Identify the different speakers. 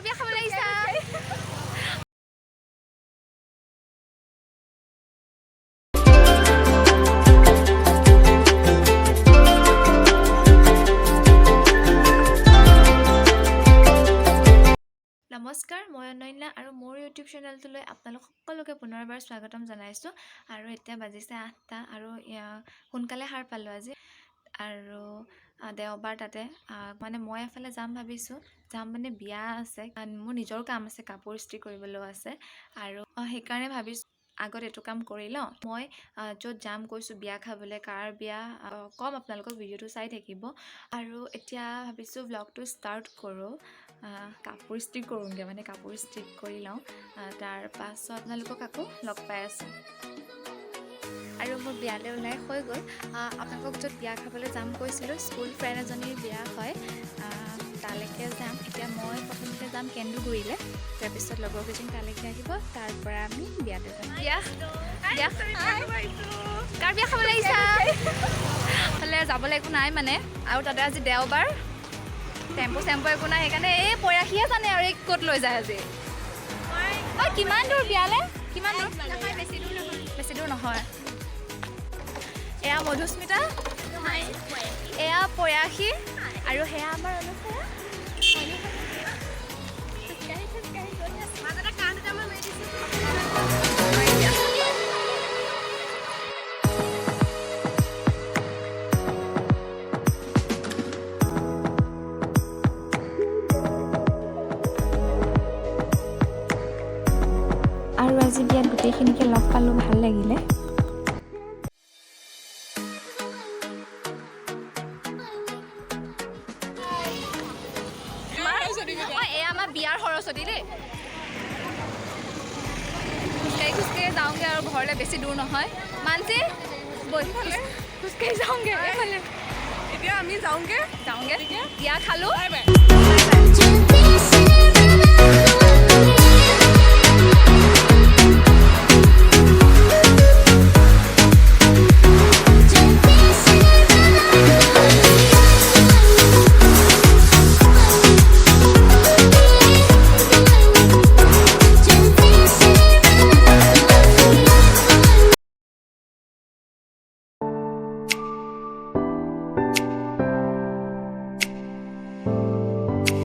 Speaker 1: বিয়া খাবলৈ আহিছা নমস্কাৰ মই অনন্যা আৰু মোৰ ইউটিউব চেনেলটোলৈ আপোনালোক সকলোকে পুনৰবাৰ স্বাগতম জনাইছোঁ আৰু এতিয়া বাজিছে 8টা আৰু সোনকালে সাৰ পালোঁ আজি আৰু দেওবাৰ তাতে মানে মই এফালে যাম ভাবিছোঁ যাম মানে বিয়া আছে মোৰ নিজৰ কাম আছে কাপোৰ ইস্ত্ৰি কৰিবলৈও আছে আৰু সেইকাৰণে ভাবিছোঁ আগত এইটো কাম কৰি লওঁ মই য'ত যাম কৈছোঁ বিয়া খাবলৈ কাৰ বিয়া কম আপোনালোকক ভিডিঅ'টো চাই থাকিব আৰু এতিয়া ভাবিছোঁ ব্লগটো ষ্টাৰ্ট কৰোঁ কাপোৰ ইস্ত্ৰি কৰোঁগৈ মানে কাপোৰ ইস্ত্ৰি কৰি লওঁ তাৰ পাছত আপোনালোকক আকৌ লগ পাই আছোঁ আৰু মোৰ বিয়ালৈ ওলাই হৈ গ'ল আপোনালোকক য'ত বিয়া খাবলৈ যাম কৈছিলোঁ স্কুল ফ্ৰেণ্ড এজনীৰ বিয়া হয় তালৈকে যাম এতিয়া মই প্ৰথমতে যাম কেন্দুগুৰিলৈ তাৰপিছত লগৰ কেইজনী তালৈকে আহিব তাৰ পৰা আমি বিয়ালৈ যাম কাৰ বিয়া খাবলৈ আহিছা ফালে যাবলৈ একো নাই মানে আৰু তাতে আজি দেওবাৰ টেম্পু চেম্পু একো নাই সেইকাৰণে এই পয়াসীয়ে জানে আৰু এই ক'ত লৈ যায় আজি কিমান দূৰ বিয়ালৈ কিমান দূৰ বেছি দূৰ নহয় এয়া মধুস্মিতা এয়া পয়াসী আৰু সেয়া আমাৰ অনুসৰা আৰু আজি বিয়াত গোটেইখিনিকে লগ পালোঁ ভাল লাগিলে এয়া আমাৰ বিয়াৰ সৰস্বতী দেই খোজকাঢ়ি যাওঁগৈ আৰু ঘৰলৈ বেছি দূৰ নহয় মানসী খোজকাঢ়ি যাওঁগৈ
Speaker 2: এতিয়া আমি যাওঁগে
Speaker 1: বিয়া খালোঁ